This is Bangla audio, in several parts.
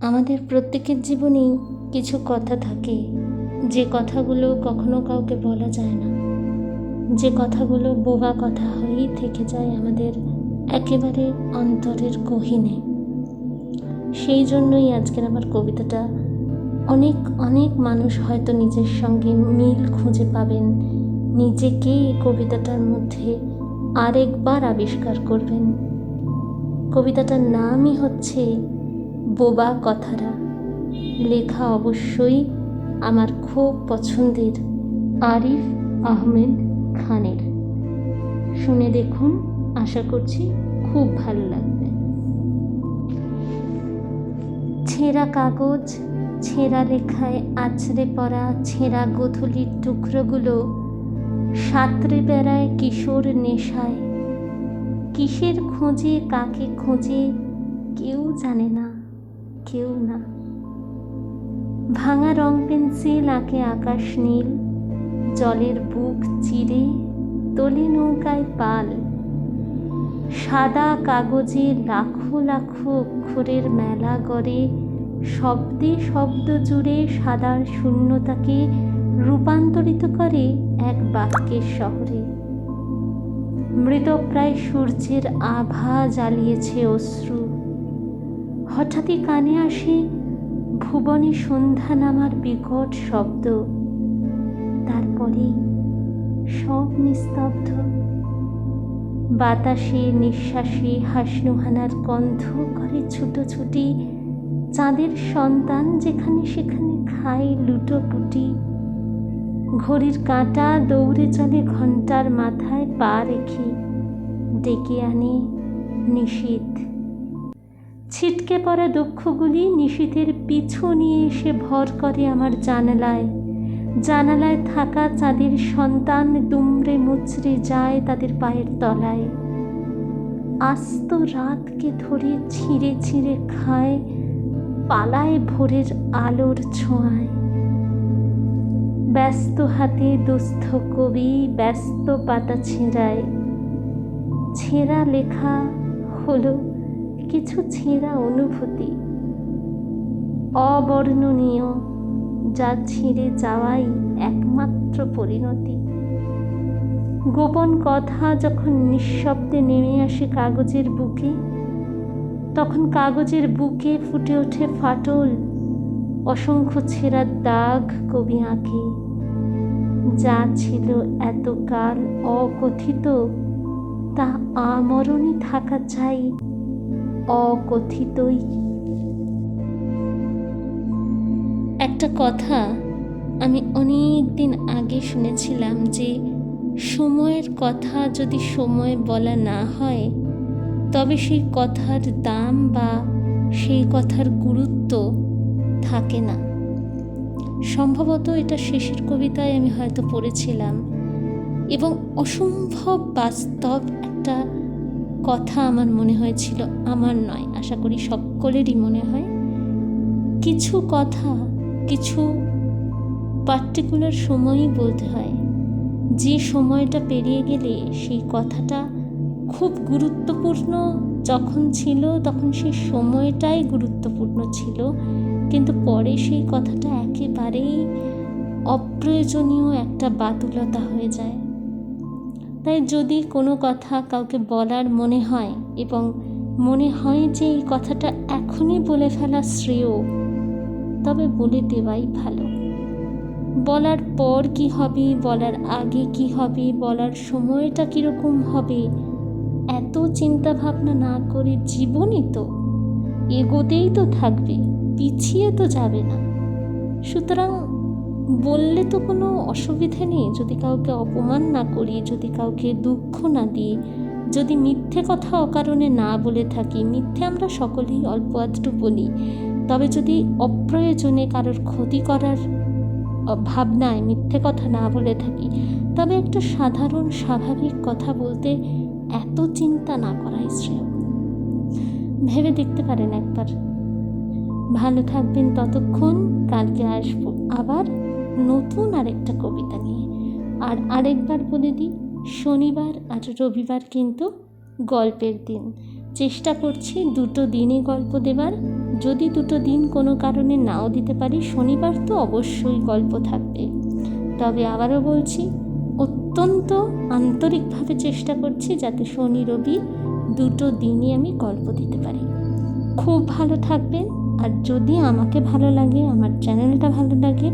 আমাদের প্রত্যেকের জীবনেই কিছু কথা থাকে, যে কথাগুলো কখনো কাউকে বলা যায় না, যে কথাগুলো বোবা কথা হয়েই থেকে যায় আমাদের একেবারে অন্তরের গহীনে। সেই জন্যই আজকের আমার কবিতাটা অনেক অনেক মানুষ হয়তো নিজের সঙ্গে মিল খুঁজে পাবেন, নিজেকে এই কবিতাটার মধ্যে আরেকবার আবিষ্কার করবেন। কবিতাটার নামই হচ্ছে বোবা কথারা, লেখা অবশ্যই আমার খুব পছন্দের আরিফ আহমেদ খানের। শুনে দেখুন, আশা করছি খুব ভালো লাগবে। ছেঁড়া কাগজ, ছেঁড়া লেখায় আছড়ে পড়া ছেঁড়া গোথলির টুকরোগুলো সাঁতরে বেড়ায় কিশোর নেশায়। কিসের খোঁজে, কাকে খোঁজে, কেউ জানে না, কেউ না। ভাঙা রং পেন্সিল আঁকে আকাশ নীল, জলের বুক চিরে তোলে নৌকায় পাল। সাদা কাগজে লাখো লাখো অক্ষরের মেলা গড়ে, শব্দে শব্দ জুড়ে সাদার শূন্যতাকে রূপান্তরিত করে এক বাক্যের শহরে। মৃতপ্রায় সূর্যের আভা জ্বালিয়েছে অশ্রু। হঠাৎই কানে আসে ভুবনে সন্ধ্যা নামার বিকট শব্দ। তারপরে সব নিস্তব্ধ। বাতাসে নিঃশ্বাসে হাসনুহানার গন্ধ করে ছুটোছুটি। চাঁদের সন্তান যেখানে সেখানে খায় লুটোপুটি। ঘড়ির কাঁটা দৌড়ে চলে ঘণ্টার মাথায় পা রেখে, ডেকে আনে নিশীথ। ছিটকে পড়া দুঃখগুলি নিশীথের পিছু নিয়ে এসে ভর করে আমার জানালায়। জানালায় থাকা চাঁদের সন্তান দুমড়ে মুচড়ে যায় তাদের পায়ের তলায়। আস্ত রাতকে ধরে ছিঁড়ে ছিঁড়ে খায়, পালায় ভোরের আলোর ছোঁয়ায়। ব্যস্ত হাতে দুস্থ কবি ব্যস্ত পাতা ছেঁড়ায়। ছেঁড়া লেখা হলো কিছু ছেঁড়া অনুভূতি, অবর্ণনীয়, যা ছিঁড়ে যাওয়াই একমাত্র পরিণতি। গোপন কথা যখন নিঃশব্দে নেমে আসে কাগজের বুকে, তখন কাগজের বুকে ফুটে ওঠে ফাটল। অসংখ্য ছেঁড়া দাগ কবি আঁকে। যা ছিল এতকাল অকথিত, তা আমরণে থাকা চাই অকথিতই। একটা কথা আমি অনেক দিন আগে শুনেছিলাম যে সময়ের কথা যদি সময় বলা না হয়, তবে সেই কথার দাম বা সেই কথার গুরুত্ব থাকে না। সম্ভবত এটা শেষের কবিতায় আমি হয়তো পড়েছিলাম, এবং অসম্ভব বাস্তব একটা কথা আমার মনে হয়েছিল। আমার নয়, আশা করি সকলেরই মনে হয়। কিছু কথা কিছু পার্টিকুলার সময়ই বলতে হয়। যে সময়টা পেরিয়ে গেলে সেই কথাটা খুব গুরুত্বপূর্ণ যখন ছিল, তখন সেই সময়টাই গুরুত্বপূর্ণ ছিল, কিন্তু পরে সেই কথাটা একেবারেই অপ্রয়োজনীয় একটা বাতুলতা হয়ে যায়। তাই যদি কোনো কথা কাউকে বলার মনে হয়, এবং মনে হয় যে এই কথাটা এখনই বলে ফেলা শ্রেয়, তবে বলে দেওয়াই ভালো। বলার পর কি হবে, বলার আগে কি হবে, বলার সময়টা কীরকম হবে, এত চিন্তা ভাবনা না করে জীবনই তো এগোতেই তো থাকবে, পিছিয়ে তো যাবে না। সুতরাং বললে তো কোনো অসুবিধে নেই, যদি কাউকে অপমান না করি, যদি কাউকে দুঃখ না দিই, যদি মিথ্যে কথা অকারণে না বলে থাকি। মিথ্যে আমরা সকলেই অল্প আধটু বলি, তবে যদি অপ্রয়োজনে কারোর ক্ষতি করার ভাবনায় মিথ্যে কথা না বলে থাকি, তবে একটা সাধারণ স্বাভাবিক কথা বলতে এত চিন্তা না করাই শ্রেয়। ভেবে দেখতে পারেন একবার। ভালো থাকবেন ততক্ষণ। কালকে আসবো আবার নতুন আরেকটা কবিতা নিয়ে। আর আরেকবার বলে দিই, শনিবার আর রবিবার কিন্তু গল্পের দিন। চেষ্টা করছি দুটো দিনই গল্প দেবার, যদি দুটো দিন কোনো কারণে নাও দিতে পারি, শনিবার তো অবশ্যই গল্প থাকবে। তবে আবারও বলছি, অত্যন্ত আন্তরিকভাবে চেষ্টা করছি যাতে শনি রবি দুটো দিনই আমি গল্প দিতে পারি। খুব ভালো থাকবেন। আর যদি আমাকে ভালো লাগে, আমার চ্যানেলটা ভালো লাগে,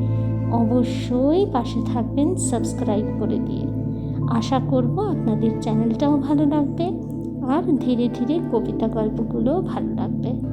অবশ্যই পাশে থাকবেন সাবস্ক্রাইব করে দিয়ে। আশা করব আপনাদের চ্যানেলটাও ভালো লাগবে আর ধীরে ধীরে কবিতা গল্পগুলোও ভালো লাগবে।